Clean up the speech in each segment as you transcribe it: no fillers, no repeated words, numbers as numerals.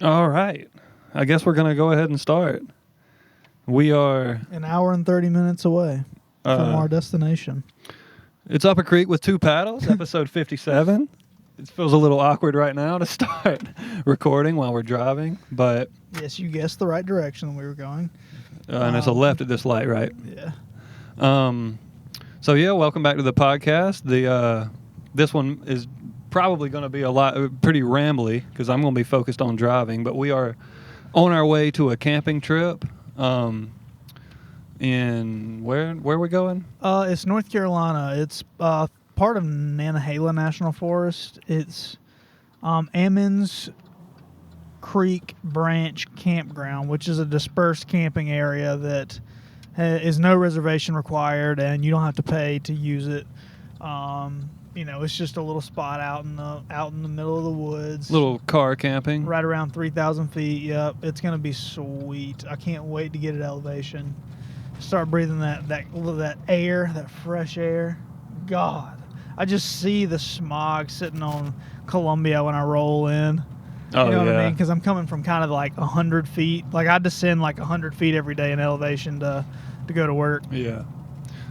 All right. I guess we're going to go ahead and start. We are... An hour and 30 minutes away from our destination. It's Upper Creek with Two Paddles, episode 57. It feels a little awkward right now to start recording while we're driving, but... Yes, you guessed the right direction we were going. And it's a left at this light, right? Yeah. So, welcome back to the podcast. This one is probably going to be pretty rambly because I'm going to be focused on driving, but we are on our way to a camping trip. In where are we going? It's North Carolina. It's part of Nantahala National Forest. It's Emmons Creek Branch Campground, which is a dispersed camping area that is no reservation required, and you don't have to pay to use it. It's just a little spot out in the middle of the woods. Little car camping. Right around 3,000 feet. Yep, it's gonna be sweet. I can't wait to get at elevation. Start breathing that air, that fresh air. God, I just see the smog sitting on Columbia when I roll in. Oh, you know what I yeah. mean? Because I'm coming from kind of like 100 feet. Like I descend like 100 feet every day in elevation to go to work. Yeah.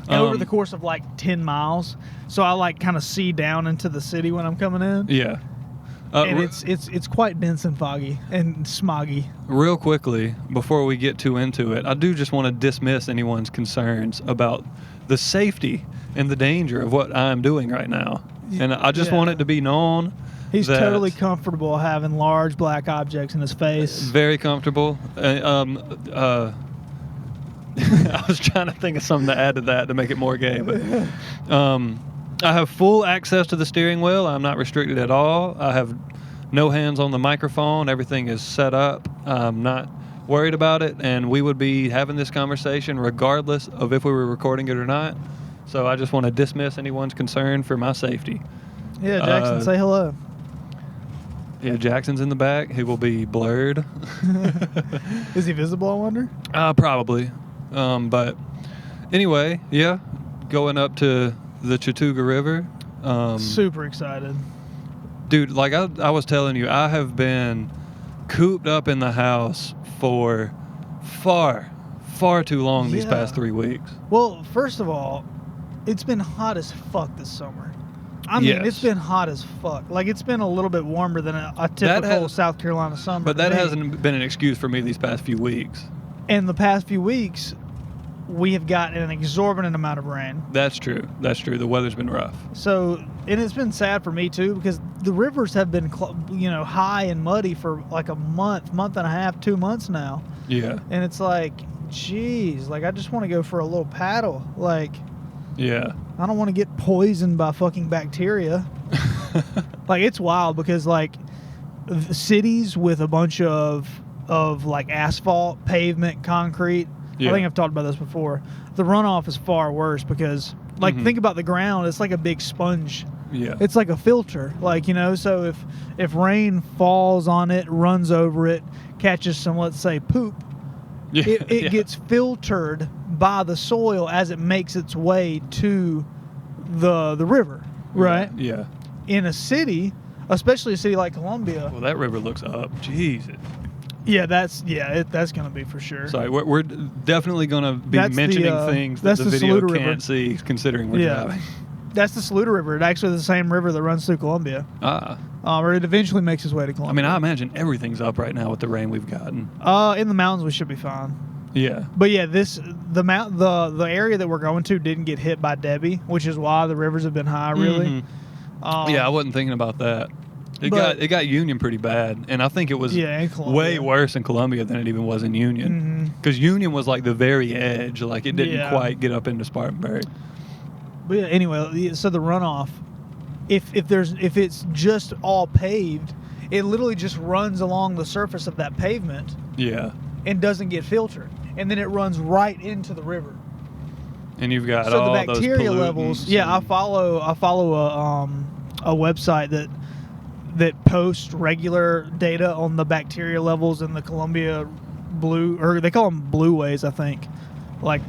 And over the course of like 10 miles, so I like kind of see down into the city when I'm coming in. Yeah. And it's quite dense and foggy and smoggy. Real quickly, before we get too into it, I do just want to dismiss anyone's concerns about the safety and the danger of what I'm doing right now. And I just want it to be known. He's totally comfortable having large black objects in his face. Very comfortable. I was trying to think of something to add to that to make it more gay, but I have full access to the steering wheel. I'm not restricted at all. I have no hands on the microphone. Everything is set up. I'm not worried about it, and we would be having this conversation regardless of if we were recording it or not. So I just want to dismiss anyone's concern for my safety. Yeah, Jackson, say hello. Yeah, Jackson's in the back. He will be blurred. Is he visible, I wonder? Probably. But anyway, going up to the Chattooga River. Super excited. Dude, like I was telling you, I have been cooped up in the house for far too long these past 3 weeks. Well, first of all, it's been hot as fuck this summer. I mean, It's been hot as fuck. Like, it's been a little bit warmer than a typical South Carolina summer. But that hasn't been an excuse for me these past few weeks. In the past few weeks, we have gotten an exorbitant amount of rain. That's true. The weather's been rough. So, and it's been sad for me, too, because the rivers have been, high and muddy for like a month and a half, 2 months now. Yeah. And it's like, geez, like, I just want to go for a little paddle. Like... Yeah. I don't want to get poisoned by fucking bacteria. Like, it's wild because, like, cities with a bunch of like, asphalt, pavement, concrete. Yeah. I think I've talked about this before. The runoff is far worse because, like, think about the ground. It's like a big sponge. Yeah. It's like a filter. Like, so if rain falls on it, runs over it, catches some, let's say, poop, it gets filtered by the soil as it makes its way to the river, right? Yeah. In a city, especially a city like Columbia. Well, that river looks up. Jeez. Yeah, that's going to be for sure. Sorry, we're definitely going to be mentioning things that the video can't see, considering we're driving. That's the Saluda River. It's actually the same river that runs through Columbia. Or it eventually makes its way to Columbia. I mean, I imagine everything's up right now with the rain we've gotten. In the mountains, we should be fine. Yeah. But yeah, the area that we're going to didn't get hit by Debbie, which is why the rivers have been high, really. Mm-hmm. I wasn't thinking about that. It got Union pretty bad, and I think it was way worse in Columbia than it even was in Union. Because Union was like the very edge, like it didn't quite get up into Spartanburg. But yeah, anyway, so the runoff, if it's just all paved, it literally just runs along the surface of that pavement. Yeah. And doesn't get filtered, and then it runs right into the river. And you've got all the bacteria levels. Yeah, I follow a website that posts regular data on the bacteria levels in the Columbia blue, or they call them blue ways, I think. Like,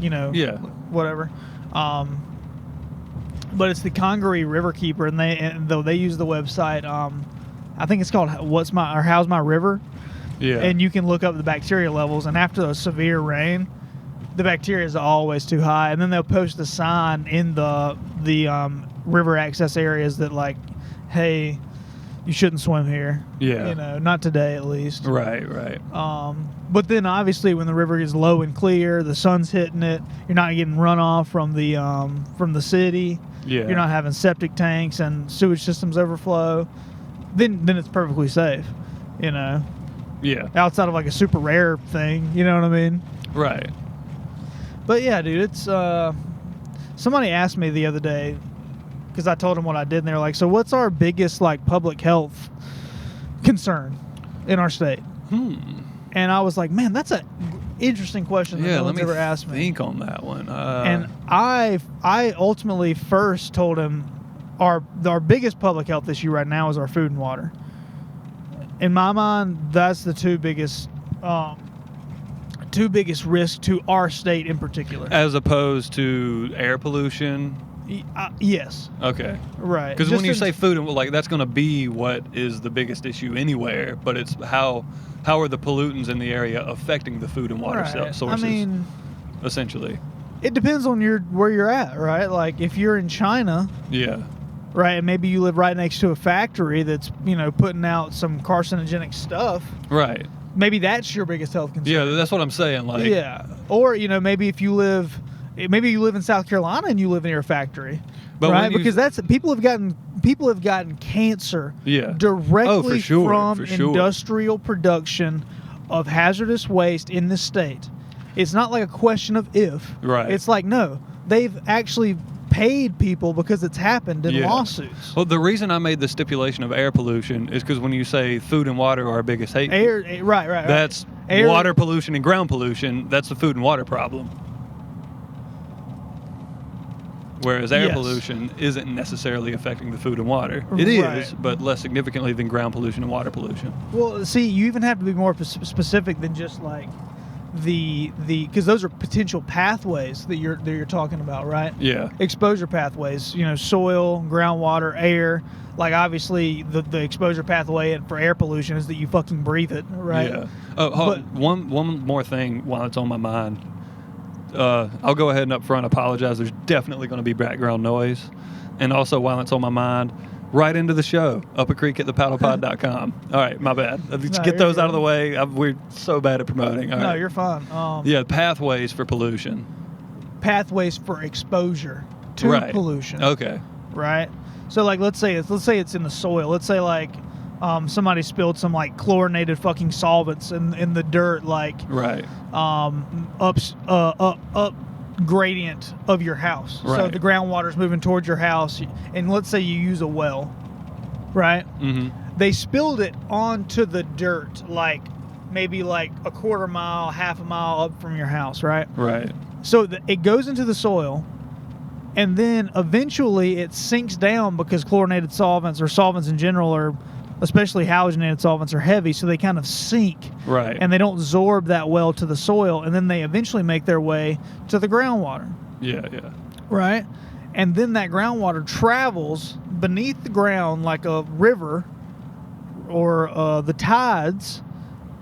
whatever. But it's the Congaree Riverkeeper, and though they use the website, I think it's called How's My River. Yeah. And you can look up the bacteria levels, and after a severe rain, the bacteria is always too high. And then they'll post a sign in the river access areas that like, hey, you shouldn't swim here. Yeah. You know, not today at least. Right. But then obviously when the river is low and clear, the sun's hitting it, you're not getting runoff from the city. Yeah. You're not having septic tanks and sewage systems overflow. Then it's perfectly safe. You know. Yeah. Outside of like a super rare thing, you know what I mean? Right. But yeah, dude, it's somebody asked me the other day, because I told them what I did, and they were like, so what's our biggest like public health concern in our state? And I was like, man, that's an interesting question that no one's ever asked me. Think on that one. And I ultimately first told him our biggest public health issue right now is our food and water. In my mind, that's the two biggest risks to our state in particular. As opposed to air pollution. Yes. Okay. Right. Because when you say food, like that's going to be what is the biggest issue anywhere, but it's how are the pollutants in the area affecting the food and water sources? I mean, essentially, it depends on where you're at, right? Like if you're in China, yeah, right, and maybe you live right next to a factory that's putting out some carcinogenic stuff, right? Maybe that's your biggest health concern. Yeah, that's what I'm saying. Like, yeah, or maybe if you live. Maybe you live in South Carolina and you live near a factory, but right? Because people have gotten cancer directly from industrial production of hazardous waste in this state. It's not like a question of if. Right. It's like, no, they've actually paid people because it's happened in lawsuits. Well, the reason I made the stipulation of air pollution is because when you say food and water are our biggest hate, right. That's water pollution and ground pollution. That's the food and water problem. Whereas air pollution isn't necessarily affecting the food and water. It is, but less significantly than ground pollution and water pollution. Well, see, you even have to be more specific than just like the because those are potential pathways that you're talking about, right? Yeah. Exposure pathways, soil, groundwater, air. Like obviously the exposure pathway for air pollution is that you fucking breathe it, right? Yeah. Oh, one more thing while it's on my mind. I'll go ahead and up front apologize. There's definitely going to be background noise. And also, while it's on my mind, right into the show, upacreek at thepaddlepod.com. All right, my bad. Let's get those out of the way. We're so bad at promoting. All right. You're fine. Pathways for pollution. Pathways for exposure to pollution. Okay. Right? So, like, let's say it's in the soil. Let's say, like, somebody spilled some like chlorinated fucking solvents in the dirt, like up gradient of your house. Right. So the groundwater's moving towards your house, and let's say you use a well, right? Mm-hmm. They spilled it onto the dirt, like maybe like a quarter mile, half a mile up from your house, right? Right. So it goes into the soil. And then eventually it sinks down because chlorinated solvents or solvents in general are, especially halogenated solvents, are heavy, so they kind of sink. Right. And they don't absorb that well to the soil, and then they eventually make their way to the groundwater. Yeah. Right? And then that groundwater travels beneath the ground like a river or the tides.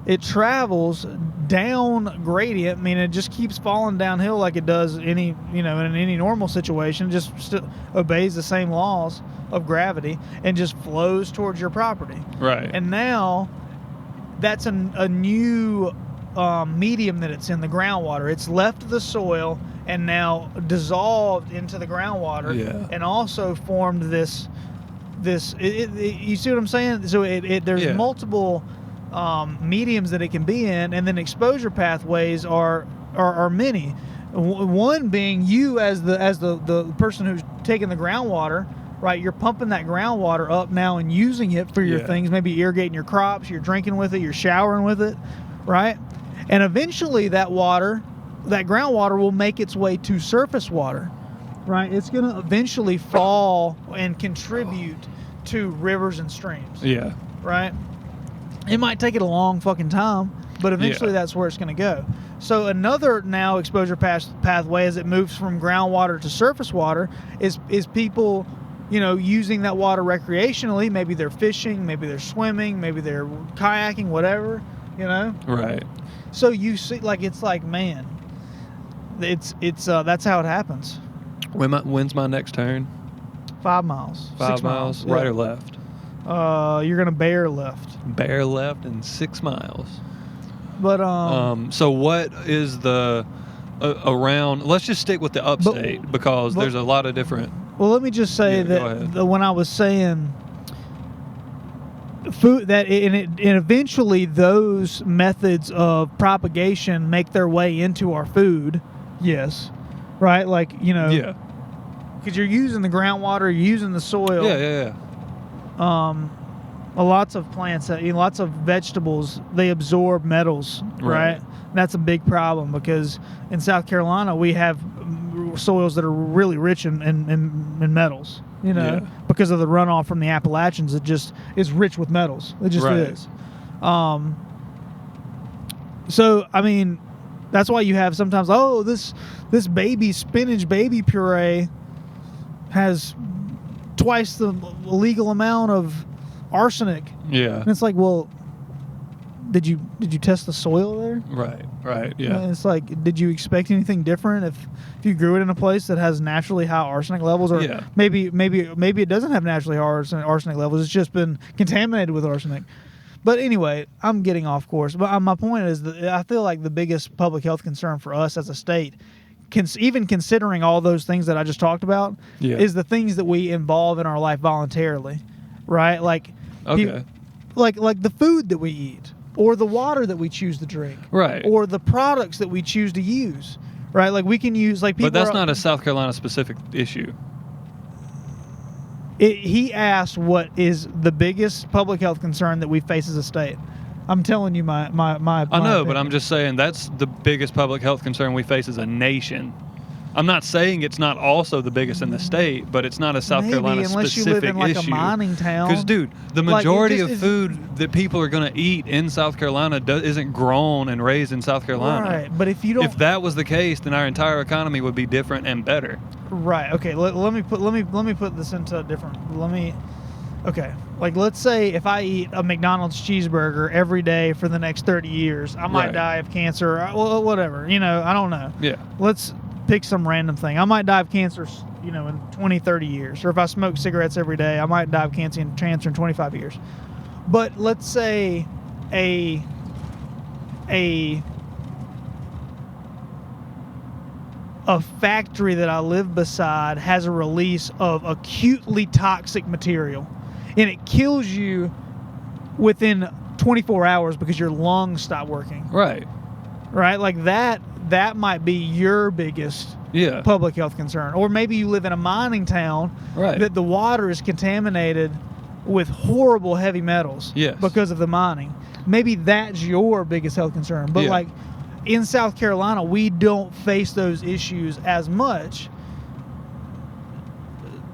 It travels down gradient. I mean, it just keeps falling downhill like it does in any normal situation. It just obeys the same laws of gravity and just flows towards your property. Right. And now that's a new medium that it's in, the groundwater. It's left the soil and now dissolved into the groundwater. Yeah. And also formed this. You see what I'm saying? So there's multiple mediums that it can be in, and then exposure pathways are many. One being you as the person who's taking the groundwater, right? You're pumping that groundwater up now and using it for your things, maybe irrigating your crops, you're drinking with it, you're showering with it, right? And eventually that groundwater will make its way to surface water, right? It's going to eventually fall and contribute to rivers and streams. Yeah. Right? It might take it a long fucking time, but eventually that's where it's going to go. So another now exposure pathway as it moves from groundwater to surface water is people, using that water recreationally. Maybe they're fishing, maybe they're swimming, maybe they're kayaking, whatever, You know. Right. So you see, like, it's like, man, it's that's how it happens. When's my next turn? 5 miles. 5 6 miles, Yeah. right or left? You're gonna bear left. Bear left and 6 miles. But So what is the around? Let's just stick with the upstate because there's a lot of different. well, let me just say that when I was saying food and eventually those methods of propagation make their way into our food. Yes, right. Like Yeah. because you're using the groundwater, you're using the soil. Yeah. Lots of plants, lots of vegetables, they absorb metals, right? And that's a big problem because in South Carolina we have soils that are really rich in metals, because of the runoff from the Appalachians. It just is rich with metals. It just is. So I mean, that's why you have sometimes, this baby spinach baby puree has twice the legal amount of arsenic. Yeah. And it's like, well, did you test the soil there? Right. Yeah. And it's like, did you expect anything different if you grew it in a place that has naturally high arsenic levels, or maybe it doesn't have naturally high arsenic levels? It's just been contaminated with arsenic. But anyway, I'm getting off course. But my point is that I feel like the biggest public health concern for us as a state, even considering all those things that I just talked about, is the things that we involve in our life voluntarily, right? Like, like the food that we eat, or the water that we choose to drink, right? Or the products that we choose to use, right? Like we can use people. But that's not a South Carolina specific issue. He asked what is the biggest public health concern that we face as a state. I'm telling you my I know, opinion. But I'm just saying that's the biggest public health concern we face as a nation. I'm not saying it's not also the biggest in the state, but it's not a South Carolina unless specific you live in like issue. a mining town. Because, dude, the majority of food that people are going to eat in South Carolina isn't grown and raised in South Carolina. Right, but if that was the case, then our entire economy would be different and better. Right. Okay. Let me put this into a different. Okay. Like, let's say if I eat a McDonald's cheeseburger every day for the next 30 years, I might die of cancer. Well, whatever. I don't know. Yeah. Let's pick some random thing. I might die of cancer, in 20, 30 years. Or if I smoke cigarettes every day, I might die of cancer in 25 years. But let's say a factory that I live beside has a release of acutely toxic material, and it kills you within 24 hours because your lungs stop working. Right. Like that might be your biggest public health concern. Or maybe you live in a mining town that the water is contaminated with horrible heavy metals because of the mining. Maybe that's your biggest health concern. But like in South Carolina, we don't face those issues as much.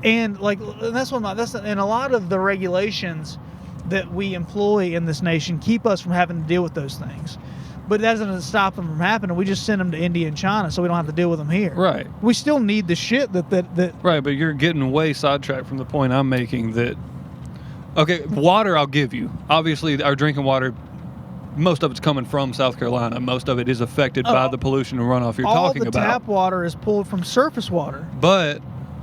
And like and a lot of the regulations that we employ in this nation keep us from having to deal with those things. But that doesn't stop them from happening. We just send them to India and China so we don't have to deal with them here. Right. We still need the shit that Right, but you're getting way sidetracked from the point I'm making that, okay, water I'll give you. Obviously, our drinking water, most of it's coming from South Carolina. Most of it is affected by the pollution and runoff you're talking about. All the tap water is pulled from surface water. But,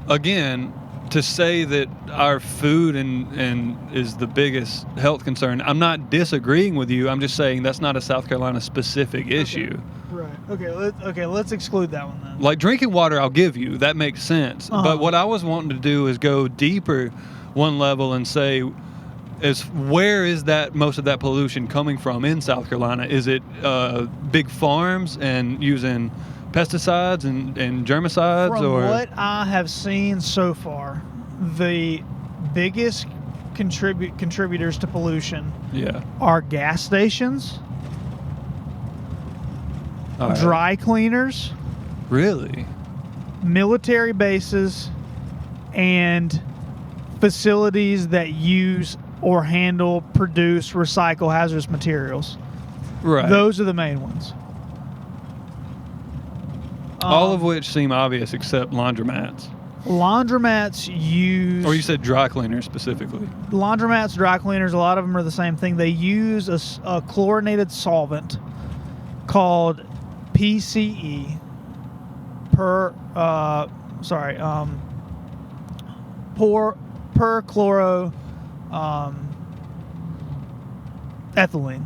again, to say that our food and is the biggest health concern, I'm not disagreeing with you. I'm just saying that's not a South Carolina specific issue. Right. Okay. Let's exclude that one then. Like drinking water, I'll give you. That makes sense. But what I was wanting to do is go deeper one level and say, where is that most of that pollution coming from in South Carolina? Is it big farms and using pesticides and germicides? From what I have seen so far, the biggest contributors to pollution are gas stations, dry cleaners, really, military bases, and facilities that use or produce, recycle hazardous materials. Right. Those are the main ones. All of which seem obvious except laundromats. Laundromats use... Or you said dry cleaners specifically. Laundromats, dry cleaners, a lot of them are the same thing. They use a chlorinated solvent called PCE, perchloro ethylene.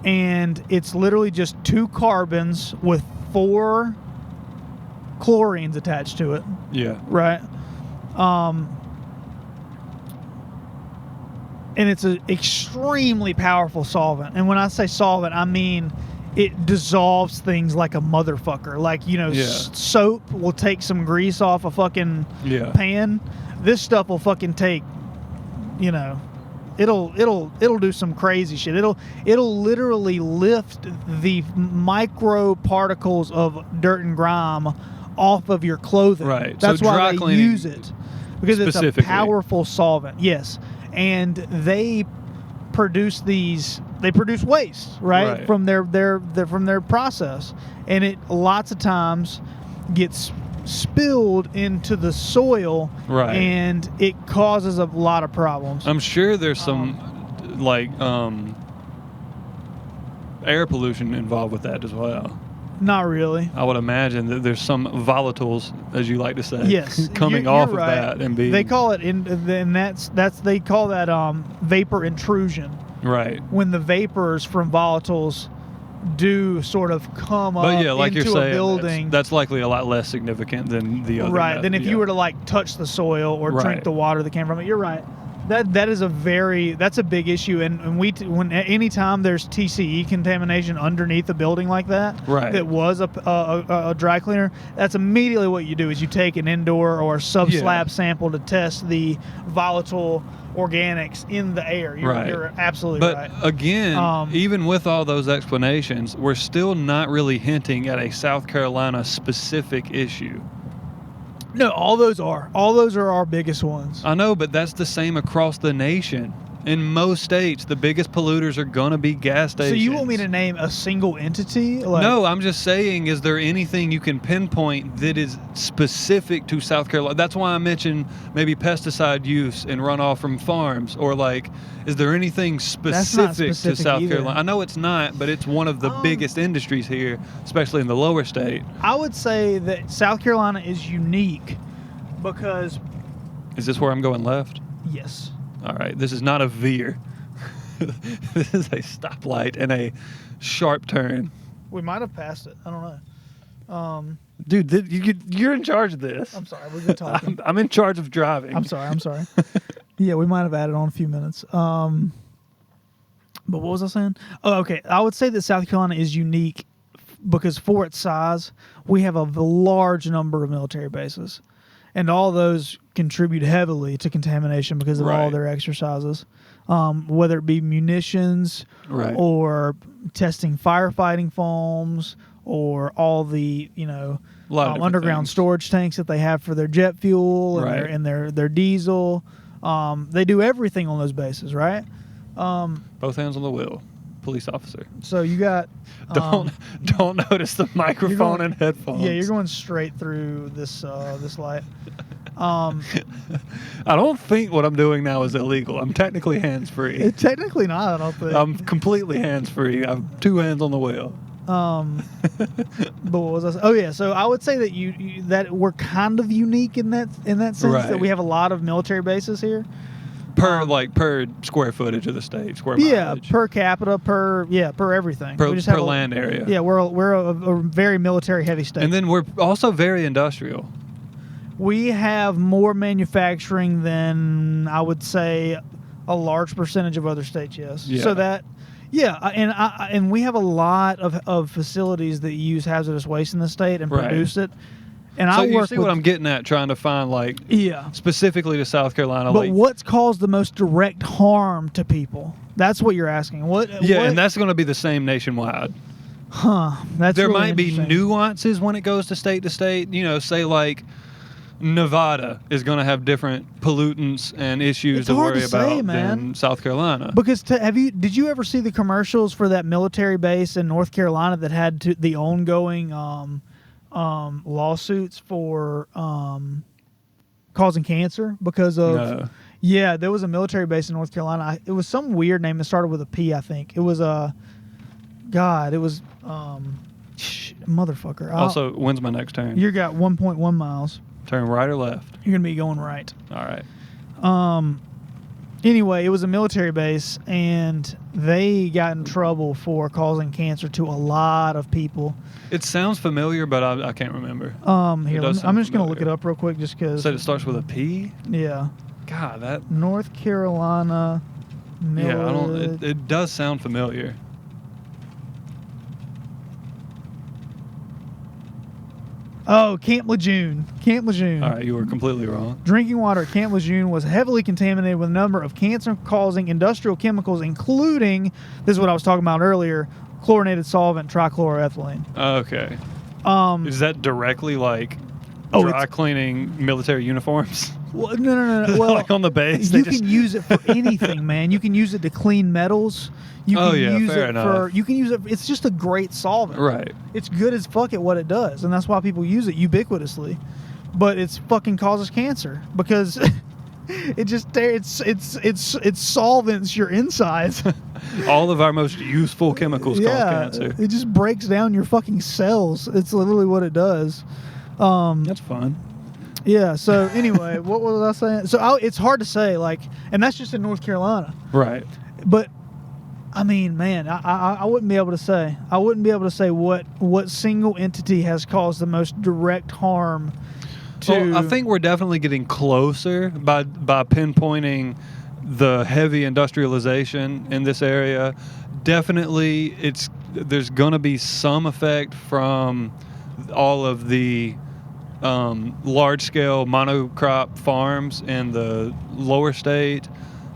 And it's literally just 2 carbons with 4 chlorines attached to it. Yeah. Right. And it's an extremely powerful solvent. And when I say solvent, I mean it dissolves things like a motherfucker. Like, you know, soap will take some grease off a fucking pan. This stuff will fucking take, you know, it'll do some crazy shit. It'll literally lift the micro particles of dirt and grime off of your clothing. Right. That's so why they use it, because it's a powerful solvent. Yes. And they produce waste, right? From their process, and it lots of times gets spilled into the soil, and it causes a lot of problems. I'm sure there's some air pollution involved with that as well. Not really. I would imagine that there's some volatiles, as you like to say, yes, coming off of that and being. They call it they call that vapor intrusion. Right. When the vapors from volatiles do sort of come up like into you're saying, a building. That's likely a lot less significant than the other. Right. Than if you were to like touch the soil or drink the water that came from it. You're right. That's a big issue, and anytime there's TCE contamination underneath a building like that, that was a dry cleaner, that's immediately what you do is you take an indoor or sub-slab sample to test the volatile organics in the air. You're absolutely right. But again, even with all those explanations, we're still not really hinting at a South Carolina specific issue. No, all those are our biggest ones. I know, but that's the same across the nation. In most states, the biggest polluters are going to be gas stations. So you want me to name a single entity? No, I'm just saying, is there anything you can pinpoint that is specific to South Carolina? That's why I mentioned maybe pesticide use and runoff from farms. Or is there anything specific to South Carolina? I know it's not, but it's one of the biggest industries here, especially in the lower state. I would say that South Carolina is unique because... Is this where I'm going left? Yes. All right, this is not a veer. This is a stoplight and a sharp turn. We might have passed it. I don't know. Dude, you're in charge of this. I'm sorry. We've been talking. I'm in charge of driving. I'm sorry. Yeah, we might have added on a few minutes. But what was I saying? Oh, okay. I would say that South Carolina is unique because for its size, we have a large number of military bases. And all those contribute heavily to contamination because of all their exercises, whether it be munitions or testing firefighting foams or all the underground storage tanks that they have for their jet fuel and their diesel. They do everything on those bases, right? Both hands on the wheel. Police officer. So you got don't notice the microphone and headphones. Yeah, you're going straight through this light. I don't think what I'm doing now is illegal. I'm technically hands-free. It's technically not, I don't think. I'm completely hands-free. I have 2 hands on the wheel. But what was I saying? Oh yeah, so I would say that that we're kind of unique in that sense that we have a lot of military bases here. Per square footage of the state, square mileage. Per capita, per everything. Per land area. Yeah, we're a very military heavy state. And then we're also very industrial. We have more manufacturing than I would say a large percentage of other states. Yes. Yeah. So that. Yeah, and we have a lot of facilities that use hazardous waste in the state and produce it. And so you see what I'm getting at, trying to find specifically to South Carolina. But what's caused the most direct harm to people? That's what you're asking. And that's going to be the same nationwide. That's there really might be nuances when it goes to state. Say like Nevada is going to have different pollutants and issues to worry about than South Carolina. Because did you ever see the commercials for that military base in North Carolina that had the ongoing lawsuits for causing cancer because of. No. Yeah, there was a military base in North Carolina. It was some weird name that started with a P, I think. It was motherfucker. Also, when's my next turn? You got 1.1 miles. Turn right or left? You're going to be going right. All right. Anyway, it was a military base, and they got in trouble for causing cancer to a lot of people. It sounds familiar, but I can't remember. Here, does I'm sound just going to look familiar. it up real quick just because. Said it starts with a P? Yeah. God, that... North Carolina Yeah, I don't... It does sound familiar. Oh, Camp Lejeune. Camp Lejeune. All right, you were completely wrong. Drinking water at Camp Lejeune was heavily contaminated with a number of cancer-causing industrial chemicals, including, this is what I was talking about earlier, chlorinated solvent trichloroethylene. Okay. Is that directly like dry cleaning military uniforms? Well, no. Well, like on the base? You can use it for anything, man. You can use it to clean metals. You can use fair it enough. You can use it. It's just a great solvent. Right. It's good as fuck at what it does, and that's why people use it ubiquitously. But it's fucking causes cancer because it just it solvents your insides. All of our most useful chemicals cause cancer. It just breaks down your fucking cells. It's literally what it does. That's fun. Yeah. So anyway, what was I saying? So it's hard to say, like, and that's just in North Carolina. Right. But I mean, man, I wouldn't be able to say. I wouldn't be able to say what single entity has caused the most direct harm to. Well, I think we're definitely getting closer by pinpointing the heavy industrialization in this area. Definitely, there's going to be some effect from all of the large-scale monocrop farms in the lower state.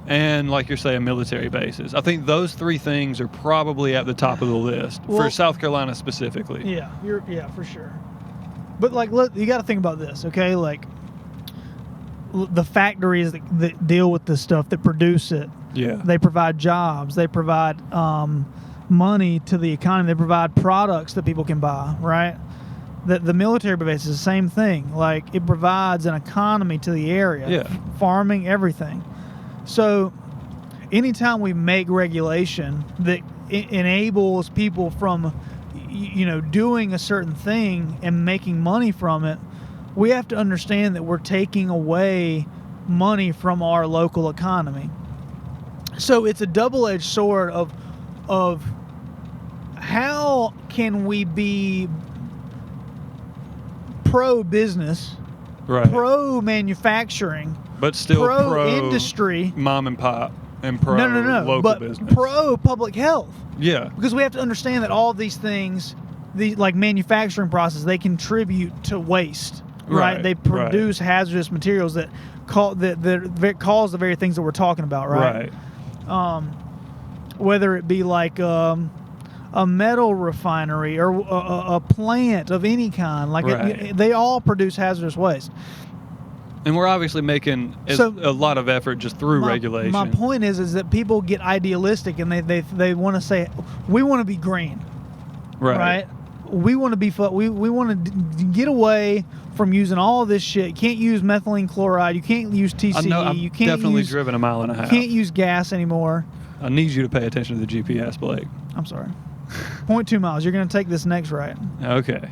And like you're saying, military bases. I think those three things are probably at the top of the list for South Carolina specifically. Yeah, for sure. But like, you got to think about this, okay? Like, the factories that deal with this stuff, that produce it, they provide jobs, they provide money to the economy, they provide products that people can buy, right? The military base is the same thing. Like, it provides an economy to the area, farming, everything. So anytime we make regulation that enables people from, doing a certain thing and making money from it, we have to understand that we're taking away money from our local economy. So it's a double-edged sword of how can we be pro-business, pro-manufacturing, but still pro-industry, mom and pop, and pro local but business, pro-public health. Yeah, because we have to understand that all these things, like manufacturing process, they contribute to waste. Right? They produce hazardous materials that cause the very things that we're talking about. Right. Whether it be like a metal refinery or a plant of any kind, like they all produce hazardous waste. And we're obviously making a lot of effort just through regulation. My point is that people get idealistic and they want to say, we want to be green, right? We want to be we want to get away from using all of this shit. You can't use methylene chloride. You can't use TCE. I know, I've definitely driven a mile and a half. You can't use gas anymore. I need you to pay attention to the GPS, Blake. I'm sorry. 0.2 miles. You're going to take this next right. Okay.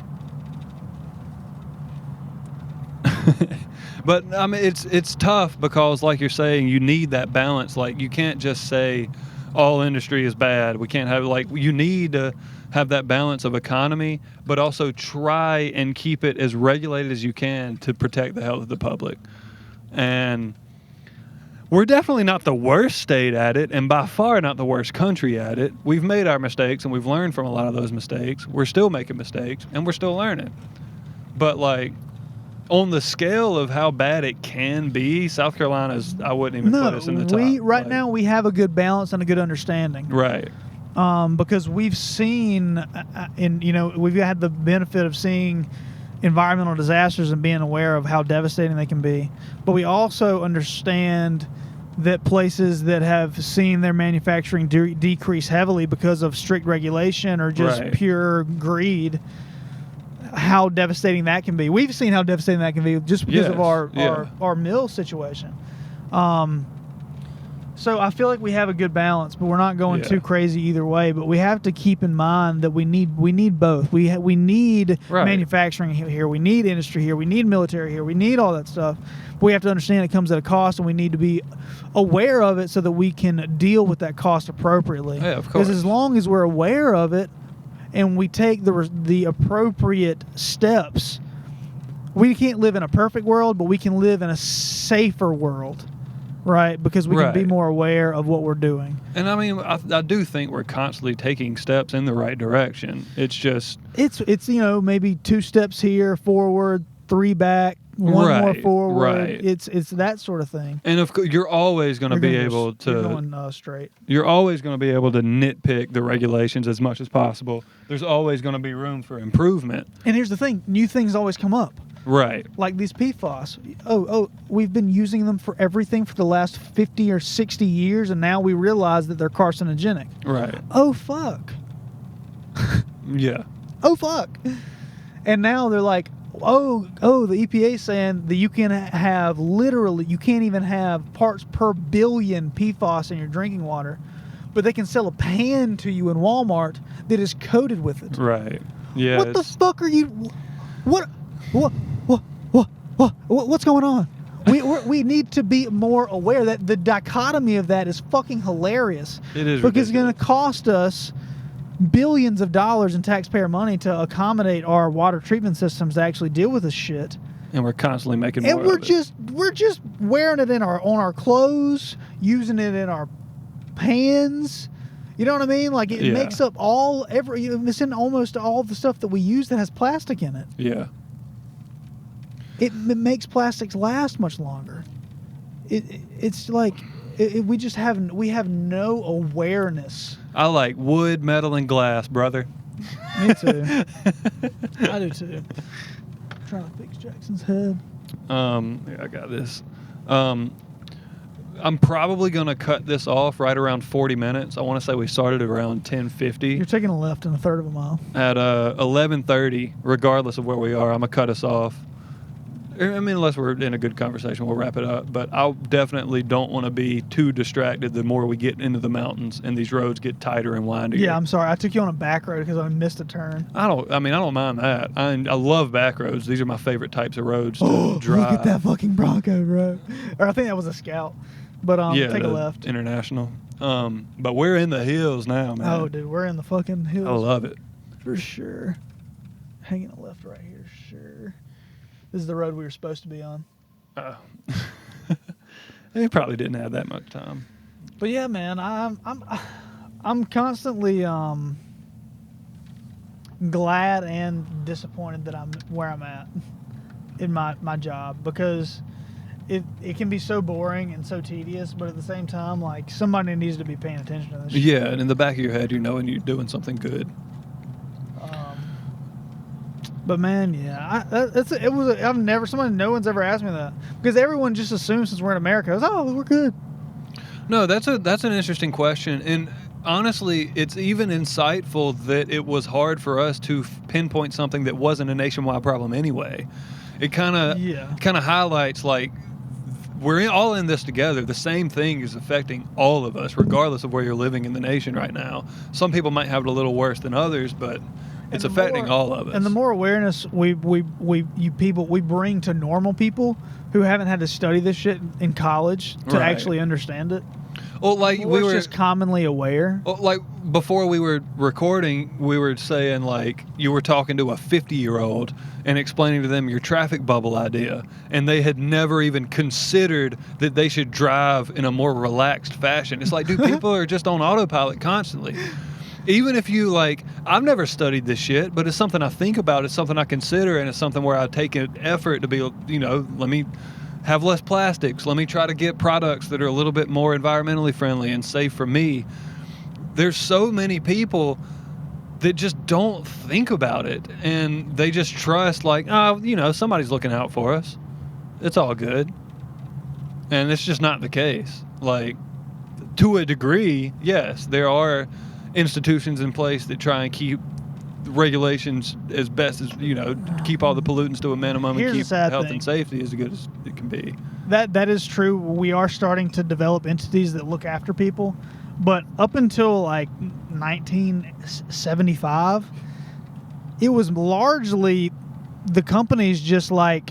But I mean, it's tough because, like you're saying, you need that balance. Like, you can't just say all industry is bad. We can't have, like, you need to have that balance of economy, but also try and keep it as regulated as you can to protect the health of the public. And we're definitely not the worst state at it, and by far not the worst country at it. We've made our mistakes, and we've learned from a lot of those mistakes. We're still making mistakes, and we're still learning. But, like, on the scale of how bad it can be, South Carolina's, I wouldn't even put us in the top. Now we have a good balance and a good understanding. Right. Because we've seen, we've had the benefit of seeing environmental disasters and being aware of how devastating they can be. But we also understand that places that have seen their manufacturing decrease heavily because of strict regulation or just pure greed how devastating that can be. We've seen how devastating that can be just because of Yes, our mill situation. So I feel like we have a good balance, but we're not going too crazy either way. But we have to keep in mind that we need both. We need manufacturing here. We need industry here. We need military here. We need all that stuff. But we have to understand it comes at a cost, and we need to be aware of it so that we can deal with that cost appropriately. Yeah, of course. Because as long as we're aware of it and we take the appropriate steps, we can't live in a perfect world, but we can live in a safer world. Right, because we can be more aware of what we're doing. And I mean, I do think we're constantly taking steps in the right direction. It's just it's maybe 2 steps here forward, 3 back, 1 more forward. Right. It's that sort of thing. And of course, you're always going to be able to. You're going straight. You're always going to be able to nitpick the regulations as much as possible. There's always going to be room for improvement. And here's the thing: new things always come up. Right. Like these PFAS. Oh, we've been using them for everything for the last 50 or 60 years, and now we realize that they're carcinogenic. Right. Oh, fuck. Yeah. Oh, fuck. And now they're like, the EPA saying that you can't even have parts per billion PFAS in your drinking water, but they can sell a pan to you in Walmart that is coated with it. Right. Yeah. What the fuck are you... What's going on? We need to be more aware that the dichotomy of that is fucking hilarious. It is because ridiculous. it's going to cost us billions of dollars in taxpayer money to accommodate our water treatment systems to actually deal with this shit. And we're constantly making more. And we're just wearing it on our clothes, using it in our pans. You know what I mean? Like it makes up it's in almost all the stuff that we use that has plastic in it. Yeah. It makes plastics last much longer. It's like we have no awareness. I like wood, metal, and glass, brother. Me too. I do too. I'm trying to fix Jackson's head. Here, I got this. I'm probably going to cut this off right around 40 minutes. I want to say we started around 10:50. You're taking a left in a third of a mile. At 11:30, regardless of where we are, I'm going to cut us off. I mean, unless we're in a good conversation, we'll wrap it up. But I definitely don't want to be too distracted the more we get into the mountains and these roads get tighter and windier. Yeah, I'm sorry. I took you on a back road because I missed a turn. I don't mind that. I love back roads. These are my favorite types of roads to drive. Look at that fucking Bronco, bro. Or I think that was a Scout. But take a left. International. But we're in the hills now, man. Oh, dude, we're in the fucking hills. I love it. For sure. Hanging a left right here, sure. This is the road we were supposed to be on. They probably didn't have that much time. But yeah, man, I'm constantly glad and disappointed that I'm where I'm at in my job, because it can be so boring and so tedious, but at the same time, like, somebody needs to be paying attention to this shit. Yeah, and in the back of your head, you know, and you're doing something good. But man, yeah, no one's ever asked me that, because everyone just assumes since we're in America, we're good. No, that's an interesting question, and honestly, it's even insightful that it was hard for us to pinpoint something that wasn't a nationwide problem anyway. It kind of highlights, like, we're all in this together. The same thing is affecting all of us, regardless of where you're living in the nation right now. Some people might have it a little worse than others, but it's affecting all of us. And the more awareness we bring to normal people who haven't had to study this shit in college to actually understand it. Well, like we were just commonly aware. Well, like before we were recording, we were saying, like, you were talking to a 50-year-old and explaining to them your traffic bubble idea, and they had never even considered that they should drive in a more relaxed fashion. It's like, dude, people are just on autopilot constantly. Even if you, like, I've never studied this shit, but it's something I think about, it's something I consider, and it's something where I take an effort to be, you know, let me have less plastics. Let me try to get products that are a little bit more environmentally friendly and safe for me. There's so many people that just don't think about it, and they just trust, like, you know, somebody's looking out for us. It's all good. And it's just not the case. Like, to a degree, yes, there are institutions in place that try and keep regulations as best as, keep all the pollutants to a minimum Here's and the keep sad health thing. and safety as good as it can be. That is true. We are starting to develop entities that look after people, but up until like 1975, it was largely the companies just like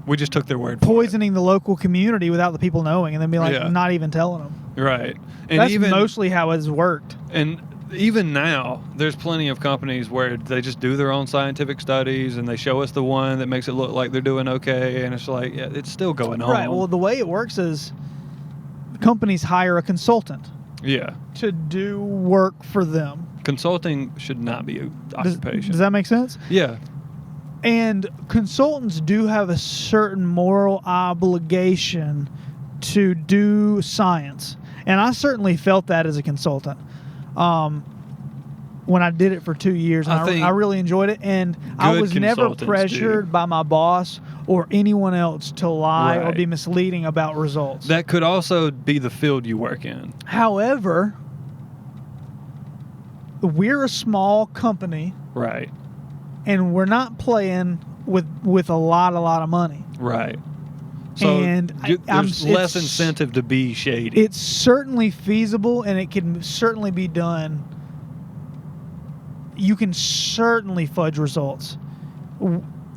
We just took their word for poisoning the local community without the people knowing, and then be like Yeah. not even telling them. it. Right. And That's even mostly how it's worked. And even now, there's plenty of companies where they just do their own scientific studies and they show us the one that makes it look like they're doing okay, and it's like, yeah, it's still going on. Right. Well, the way it works is companies hire a consultant Yeah. to do work for them. Consulting should not be an occupation. Does that make sense? Yeah. And consultants do have a certain moral obligation to do science. And I certainly felt that as a consultant. When I did it for 2 years, and I think I really enjoyed it. And I good was never consultants pressured by my boss or anyone else to lie or Right. be misleading about results. That could also be the field you work in. However, we're a small company, Right. and we're not playing with a lot of money. Right. So And there's less incentive to be shady. It's certainly feasible, and it can certainly be done. You can certainly fudge results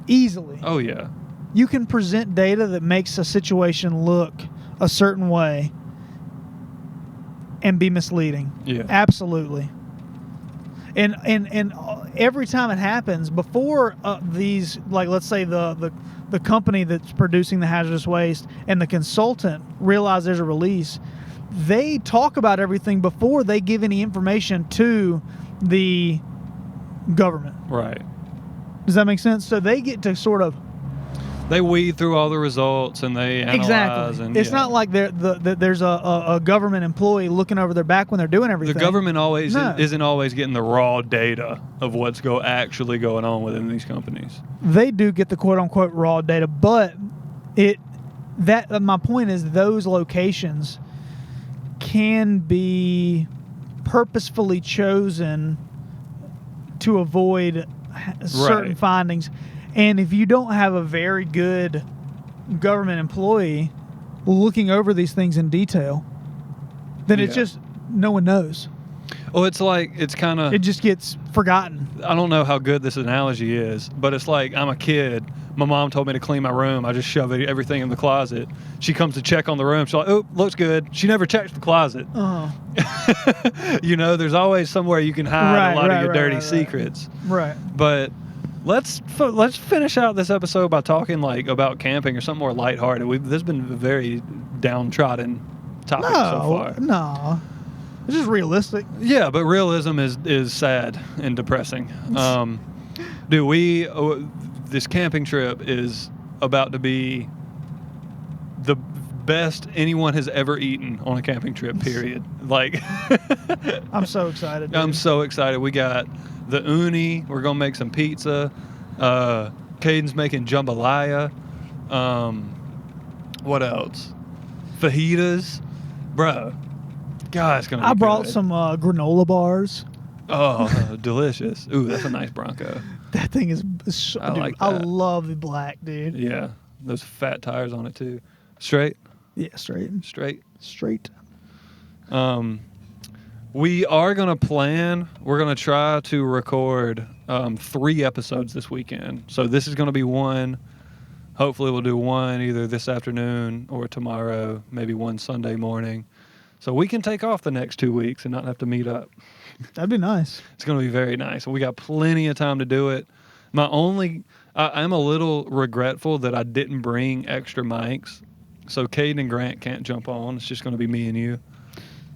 easily. Oh, yeah. You can present data that makes a situation look a certain way and be misleading. Yeah. Absolutely. And every time it happens, before these, like, let's say the company that's producing the hazardous waste and the consultant realize there's a release, they talk about everything before they give any information to the government. Right. Does that make sense? So they get to sort of They weed through all the results and they analyze. exactly. And It's yeah. not like there's a government employee looking over their back when they're doing everything. The government always No. isn't always getting the raw data of what's actually going on within these companies. They do get the quote unquote raw data, but my point is those locations can be purposefully chosen to avoid certain Right. findings. And if you don't have a very good government employee looking over these things in detail, then it's Yeah. just no one knows. Well, it's kind of, It just gets forgotten. I don't know how good this analogy is, but it's like I'm a kid. My mom told me to clean my room. I just shove everything in the closet. She comes to check on the room. She's like, oh, looks good. She never checks the closet. There's always somewhere you can hide a lot of your dirty secrets. Right. But let's finish out this episode by talking about camping or something more lighthearted. This has been a very downtrodden topic so far. No. It's just realistic. Yeah, but realism is sad and depressing. This camping trip is about to be the best anyone has ever eaten on a camping trip, period. I'm so excited. Dude. I'm so excited. We got the uni. We're going to make some pizza. Caden's making jambalaya. What else? Fajitas. Bro. God, it's going to be I brought good. some granola bars. Oh, delicious. Ooh, that's a nice Bronco. That thing is so, I like I that. love the black, dude. Yeah. Those fat tires on it, too. Straight? Yeah, straight. Straight. We are going to plan, we're going to try to record 3 episodes this weekend. So this is going to be one. Hopefully we'll do one either this afternoon or tomorrow, maybe one Sunday morning. So we can take off the next 2 weeks and not have to meet up. That'd be nice. It's going to be very nice. We got plenty of time to do it. I'm a little regretful that I didn't bring extra mics. So Caden and Grant can't jump on. It's just going to be me and you.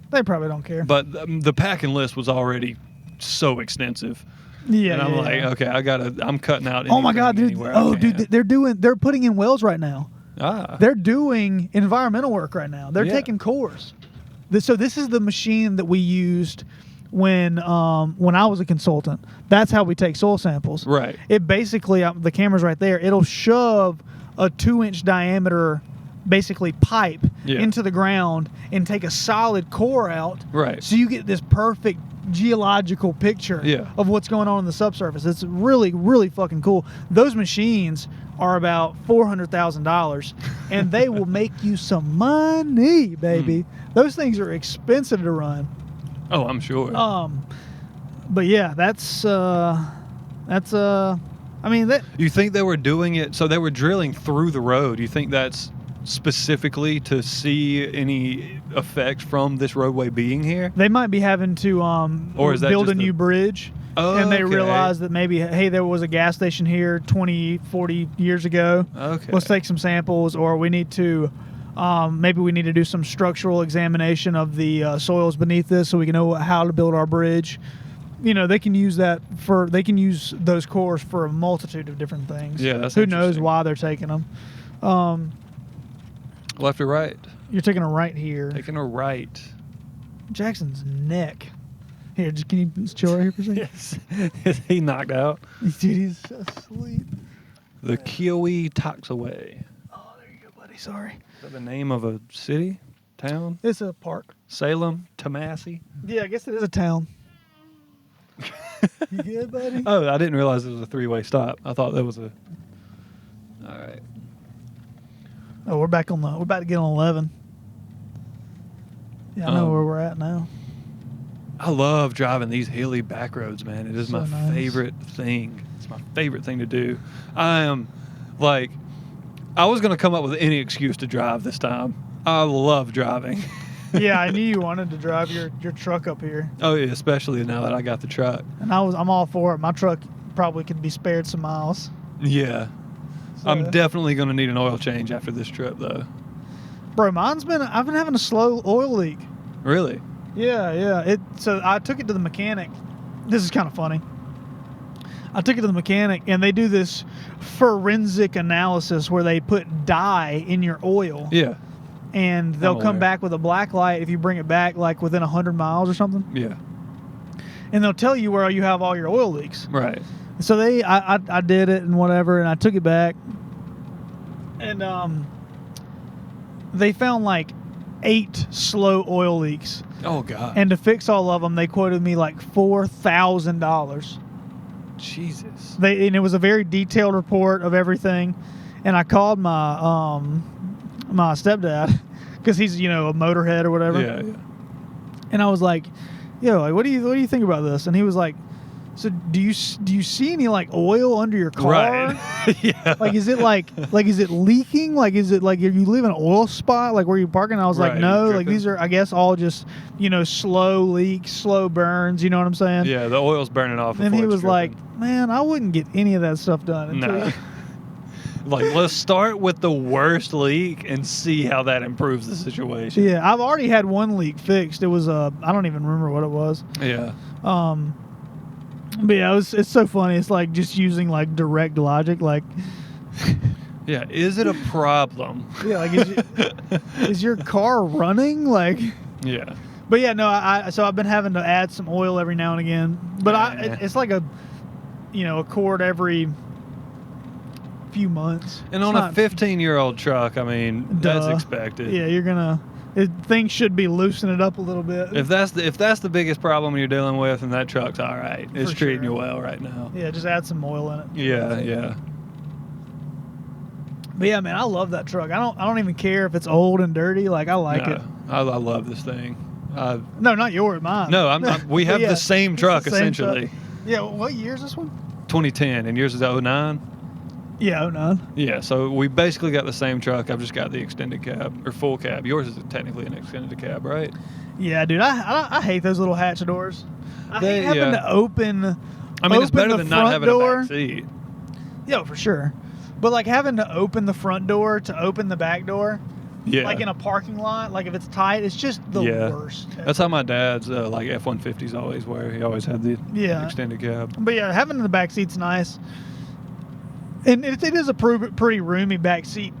They probably don't care. But the packing list was already so extensive. Yeah, And I'm yeah, like, yeah. okay, I'm cutting out Oh my God, dude! anywhere Oh, I can. dude, they're putting in wells right now. They're doing environmental work right now. They're Yeah. taking cores. So this is the machine that we used when I was a consultant. That's how we take soil samples. Right. It basically, the camera's right there. It'll shove a 2-inch diameter, basically pipe Yeah. into the ground and take a solid core out. Right. So you get this perfect geological picture Yeah. of what's going on in the subsurface. It's really, really fucking cool. Those machines are about $400,000, and they will make you some money, baby. Those things are expensive to run. Oh, I'm sure. But yeah, that's I mean, that You think they were doing it, so they were drilling through the road. You think that's specifically to see any effect from this roadway being here? they might be having to Or is that build just a new bridge. Oh, And they okay. realized that maybe, hey, there was a gas station here 20, 40 years ago. Okay. Let's take some samples, or we need to, maybe we need to do some structural examination of the soils beneath this so we can know how to build our bridge. You know, they can use those cores for a multitude of different things. Yeah, that's Who knows interesting. why they're taking them. Left or right? You're taking a right here. Taking a right. Jackson's neck. Here, can you just chill right here for a second? Yes. Is he knocked out? Dude, he's asleep. The Kiowa Toxaway. Oh, there you go, buddy. Sorry. Is that the name of a city? Town? It's a park. Salem? Tallahassee? Yeah, I guess it is a town. You good, buddy? Oh, I didn't realize it was a three-way stop. I thought that was a... All right. Oh, we're about to get on 11. Yeah, I know where we're at now. I love driving these hilly back roads, man. It is So my nice. favorite thing. It's my favorite thing to do. I am, like, I was going to come up with any excuse to drive this time. I love driving. Yeah, I knew you wanted to drive your truck up here, Oh, yeah, especially now that I got the truck. and I'm all for it. My truck probably could be spared some miles. Yeah. So- I'm definitely going to need an oil change after this trip, though. Bro, I've been having a slow oil leak. Really? Yeah. So I took it to the mechanic. This is kind of funny. I took it to the mechanic, and they do this forensic analysis where they put dye in your oil, Yeah. and they'll I'm come aware. back with a black light if you bring it back like within 100 miles or something, Yeah. and they'll tell you where you have all your oil leaks. Right. So I did it and whatever, and I took it back, and they found like 8 slow oil leaks. Oh, God. And to fix all of them, they quoted me like $4,000. Jesus. And it was a very detailed report of everything. And I called my my stepdad because he's a motorhead or whatever. Yeah. And I was like, "Yo, like, what do you think about this?" And he was like, "So do you see any like oil under your car? Right. Yeah. Like is it is it leaking? Like is it like if you live in an oil spot like where you're parking?" I was like, Right, "No, like dripping. these are I guess all just slow leaks, slow burns. You know what I'm saying?" Yeah, the oil's burning off. And before he it's was like, dripping. "Man, I wouldn't get any of that stuff done until No. Like, let's start with the worst leak and see how that improves the situation. Yeah, I've already had one leak fixed. It was I don't even remember what it was. Yeah. But yeah, it's so funny. It's like just using like direct logic. Like, Yeah. Is it a problem? yeah, like is your car running? Like, Yeah. but yeah, no. So I've been having to add some oil every now and again. But it's like a quart every few months. And It's on a not- 15-year-old truck, I mean, that's Duh. expected. Yeah, things should be loosening it up a little bit. If that's the biggest problem you're dealing with, then that truck's all right. It's For treating sure. you well right now. Yeah, just add some oil in it. Yeah. But yeah, man, I love that truck. I don't even care if it's old and dirty. Like I like No, it. I love this thing. No, not yours, mine. No, we have Yeah, the same it's truck the same truck. essentially. Yeah, what year is this one? 2010, and yours is 09. Yeah, 09. Yeah, so we basically got the same truck. I've just got the extended cab or full cab. Yours is technically an extended cab, right? Yeah, dude, I hate those little hatch doors. I hate having yeah. to open. I mean, it's open better the than not front having door. a back seat. Yeah, for sure. But like having to open the front door to open the back door, Yeah. like in a parking lot, like if it's tight, it's just the worst. That's how my dad's like F-150s always were. He always had the Yeah. extended cab. But yeah, having the back seat's nice. And it is a pretty roomy back seat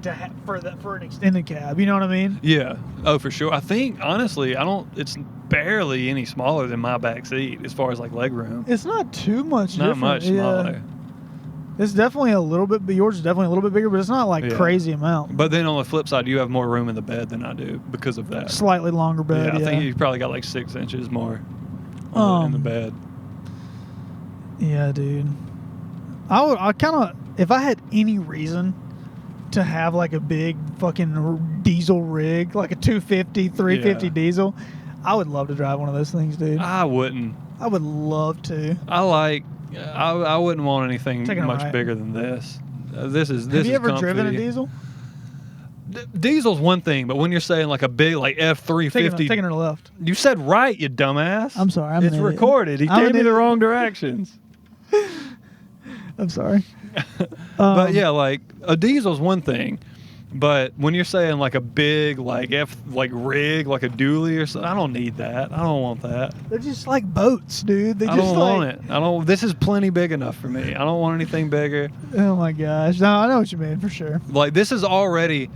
for an extended cab. You know what I mean? Yeah. Oh, for sure. I think honestly, it's barely any smaller than my back seat as far as like leg room. It's not too much. Not different. much smaller. Yeah. It's definitely a little bit, but yours is definitely a little bit bigger, but it's not like Yeah. crazy amount. But then on the flip side, you have more room in the bed than I do because of that. Slightly longer bed. I think you probably got like 6 inches more. in the bed. Yeah, dude. I kind of, if I had any reason to have like a big fucking diesel rig, like a 250, 350 Yeah. diesel, I would love to drive one of those things, dude. I wouldn't. I would love to. I wouldn't want anything Taking a much ride. bigger than this. This is Have you ever comfy. driven a diesel? Diesel's one thing, but when you're saying like a big like F350, Taking her left. you said right, you dumbass. I'm sorry. I'm it's an idiot. recorded. He I'm gave an me the idiot. wrong directions. I'm sorry. But yeah, like a diesel's one thing, but when you're saying like a big like rig, like a dually or something, I don't need that. I don't want that. They're just like boats, dude. They I just don't like, want it. I don't. This is plenty big enough for me. I don't want anything bigger. Oh my gosh. No, I know what you mean for sure. Like this is already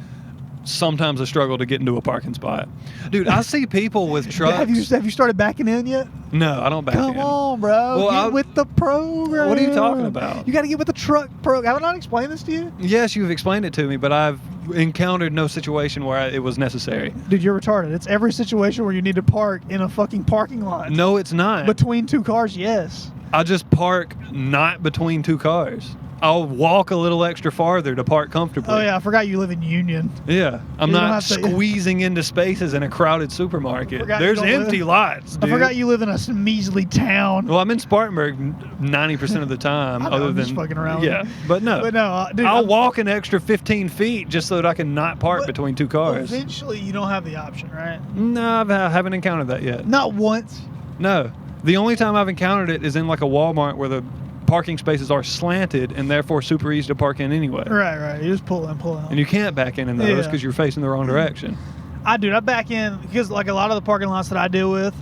sometimes a struggle to get into a parking spot, dude. I see people with trucks. Have you started backing in yet? No, I don't back in. Come on, bro. Well, Get with the program. What are you talking about? You got to get with the truck program. Have I not explained this to you? Yes, you've explained it to me, but I've encountered no situation where it was necessary. Dude, you're retarded. It's every situation where you need to park in a fucking parking lot. No, it's not. Between two cars, yes. I just park not between two cars. I'll walk a little extra farther to park comfortably. Oh, yeah. I forgot you live in Union. Yeah. I'm You don't not have to- squeezing into spaces in a crowded supermarket. Forgot you There's don't live- empty lots, dude. I forgot you live in a measly town. Well, I'm in Spartanburg 90% of the time. I know, other I'm than just fucking around with Yeah, you. but no. But no, dude. I'll walk an extra 15 feet just so that I can not park But between two cars. Eventually, you don't have the option, right? No, I haven't encountered that yet. Not once. No. The only time I've encountered it is in like a Walmart where the parking spaces are slanted and therefore super easy to park in anyway. Right. You just pull in. And you can't back in those Yeah. because you're facing the wrong direction. I back in because like a lot of the parking lots that I deal with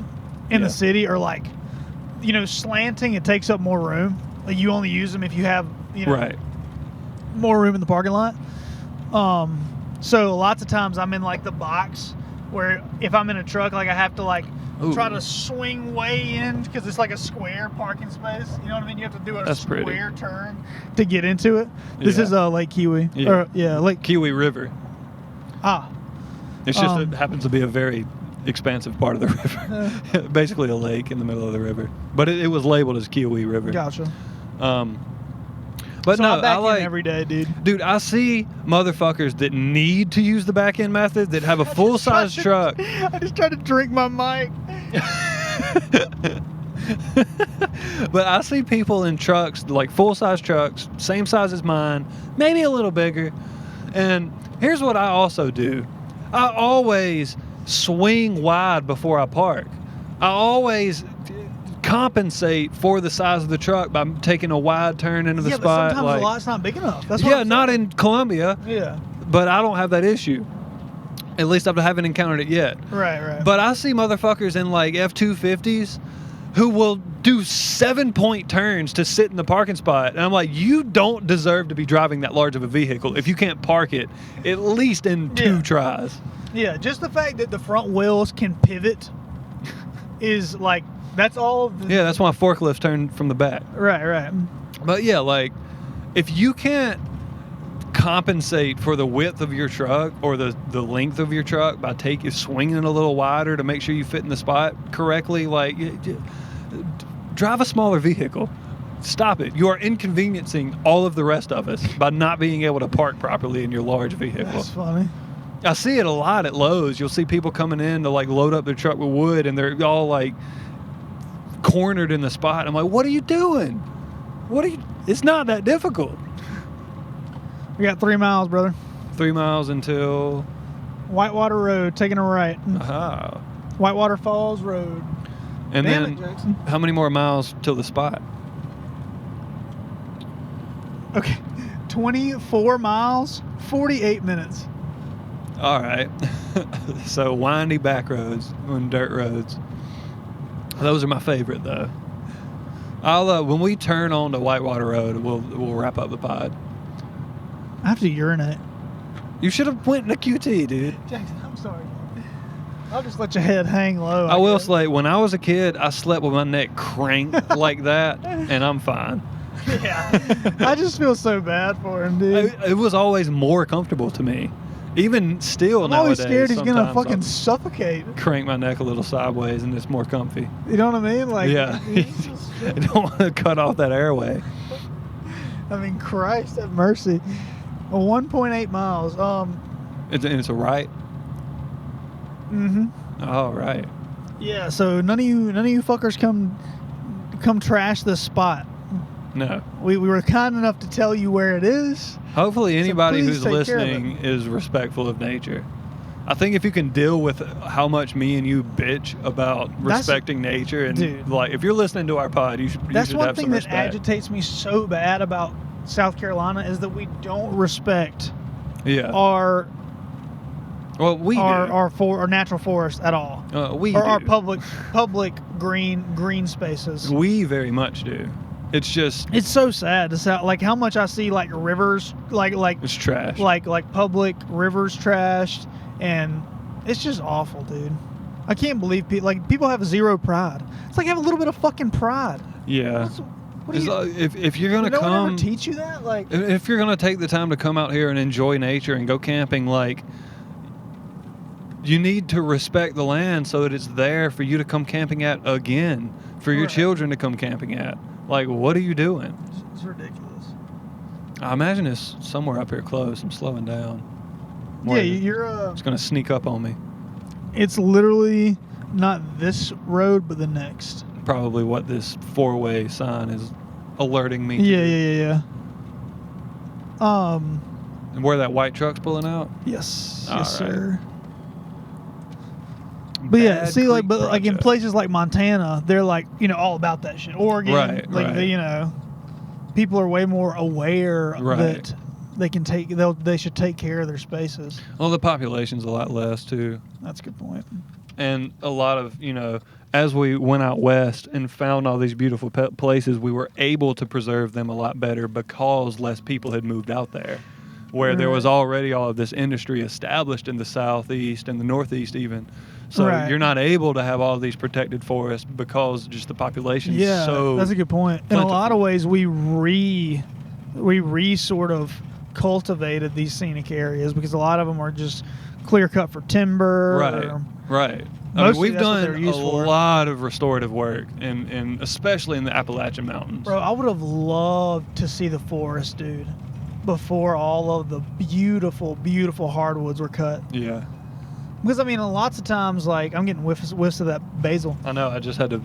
in Yeah. the city are like, slanting. It takes up more room. Like you only use them if you have, Right. more room in the parking lot. So lots of times I'm in like the box where if I'm in a truck, like I have to like Ooh. try to swing way in because it's like a square parking space. You know what I mean? You have to do a That's square pretty. turn to get into it. This Yeah. is Lake Kiwi. Yeah. Lake. Kiwi River. It's just Um, it happens to be a very expansive part of the river. Basically a lake in the middle of the river. But it was labeled as Kiwi River. Gotcha. But So no, I back I like in every day, dude. Dude, I see motherfuckers that need to use the back end method that have a full size truck. I just tried to drink my mic. But I see people in trucks, like full size trucks, same size as mine, maybe a little bigger. And here's what I also do. I always swing wide before I park. I always compensate for the size of the truck by taking a wide turn into the Yeah, spot. but sometimes like, the lot's not big enough. That's what yeah, I'm not saying. in Columbia, Yeah. but I don't have that issue. At least I haven't encountered it yet. Right. But I see motherfuckers in like F250s who will do 7-point turns to sit in the parking spot. And I'm like, you don't deserve to be driving that large of a vehicle if you can't park it at least in two tries. Yeah, just the fact that the front wheels can pivot is like, that's all. Yeah, that's why forklifts turn from the back. Right. But yeah, like if you can't compensate for the width of your truck or the length of your truck by swinging it a little wider to make sure you fit in the spot correctly, like drive a smaller vehicle. Stop it. You are inconveniencing all of the rest of us by not being able to park properly in your large vehicle. That's funny. I see it a lot at Lowe's. You'll see people coming in to like load up their truck with wood and they're all like cornered in the spot. I'm like, what are you doing? It's not that difficult. We got 3 miles, brother. 3 miles until Whitewater Road, taking a right. Whitewater Falls Road. And Damn then it, Jackson. how many more miles till the spot? Okay. 24 miles, 48 minutes. All right. So windy back roads and dirt roads. Those are my favorite though. I'll when we turn on to Whitewater Road, we'll wrap up the pod. I have to urinate. You should have went in a QT, dude. Jackson, I'm sorry. I'll just let your head hang low. I will guess. say, when I was a kid, I slept with my neck cranked like that, and I'm fine. Yeah. I just feel so bad for him, dude. It was always more comfortable to me. Even still I'm nowadays, always scared he's gonna sometimes fucking I'll suffocate. crank my neck a little sideways and it's more comfy. You know what I mean? Like, Yeah. I don't want to cut off that airway. I mean, Christ have mercy. 1.8 miles. It's a right. Mm-hmm. All right. Yeah. So none of you fuckers come trash this spot. No. We were kind enough to tell you where it is. Hopefully anybody please who's take care of listening is respectful of nature. I think if you can deal with how much me and you bitch about respecting nature, and dude, like if you're listening to our pod, you should that's one have thing some that respect. agitates me so bad about South Carolina is that we don't respect our natural forest at all. We or do. our public green spaces. We very much do. It's just it's so sad to see like how much I see like rivers like it's trash. Like public rivers trashed, and it's just awful, dude. I can't believe people have zero pride. It's like have a little bit of fucking pride. Yeah. What do you, if you're gonna no come, one ever teach you that? Like, if you're gonna take the time to come out here and enjoy nature and go camping, like, you need to respect the land so that it's there for you to come camping at again, for your children to come camping at. Like, what are you doing? It's ridiculous. I imagine it's somewhere up here close. I'm slowing down. Yeah, you're. It's gonna sneak up on me. It's literally not this road, but the next. Probably what this 4-way sign is alerting me to. Yeah. And where that white truck's pulling out? Yes. All yes, right. sir. But yeah, see, like, but like in places like Montana, they're like, all about that shit. Oregon, right. People are way more aware that they should take care of their spaces. Well, the population's a lot less too. That's a good point. And a lot of, as we went out west and found all these beautiful places, we were able to preserve them a lot better because less people had moved out there. Where there was already all of this industry established in the southeast and the northeast even. So you're not able to have all of these protected forests because just the population is so that's a good point. plentiful. In a lot of ways, we sort of cultivated these scenic areas because a lot of them are just clear cut for timber. Right. I mean, we've done a lot of restorative work, and especially in the Appalachian Mountains. Bro, I would have loved to see the forest, dude, before all of the beautiful, beautiful hardwoods were cut. Yeah. Because, I mean, lots of times, like, I'm getting whiffs of that basil. I know. I just had to,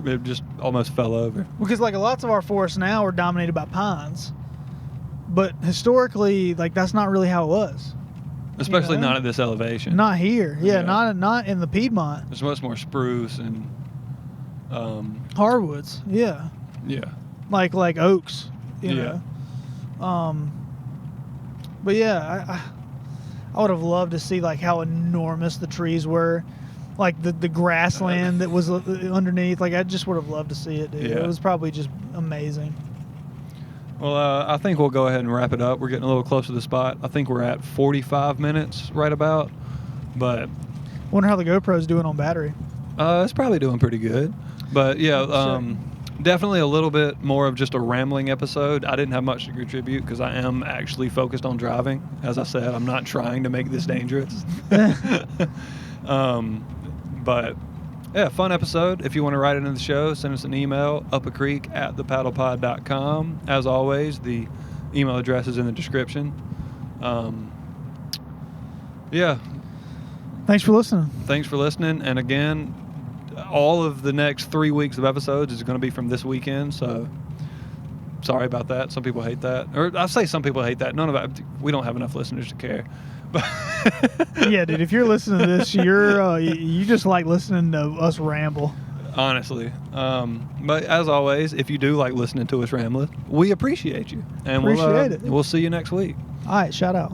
it just almost fell over. Because, like, lots of our forests now are dominated by pines. But historically, like, that's not really how it was. Especially not at this elevation. Not here. Yeah. Not in the Piedmont. There's much more spruce and hardwoods. Yeah. Yeah. Like oaks. You know. But yeah, I would have loved to see like how enormous the trees were, like the grassland that was underneath. Like I just would have loved to see it, dude. Yeah. It was probably just amazing. Well, I think we'll go ahead and wrap it up. We're getting a little close to the spot. I think we're at 45 minutes right about. But wonder how the GoPro's doing on battery. It's probably doing pretty good. But yeah, definitely a little bit more of just a rambling episode. I didn't have much to contribute because I am actually focused on driving. As I said, I'm not trying to make this dangerous. But yeah, fun episode. If you want to write into the show, send us an email, upacreek@thepaddlepod.com. As always, the email address is in the description. Yeah. Thanks for listening. And again, all of the next 3 weeks of episodes is going to be from this weekend, so sorry about that. Some people hate that. Or I say some people hate that. We don't have enough listeners to care. Yeah, dude, if you're listening to this, you just like listening to us ramble. Honestly. But as always, if you do like listening to us ramble, we appreciate you. And Appreciate it. We'll see you next week. All right, shout out.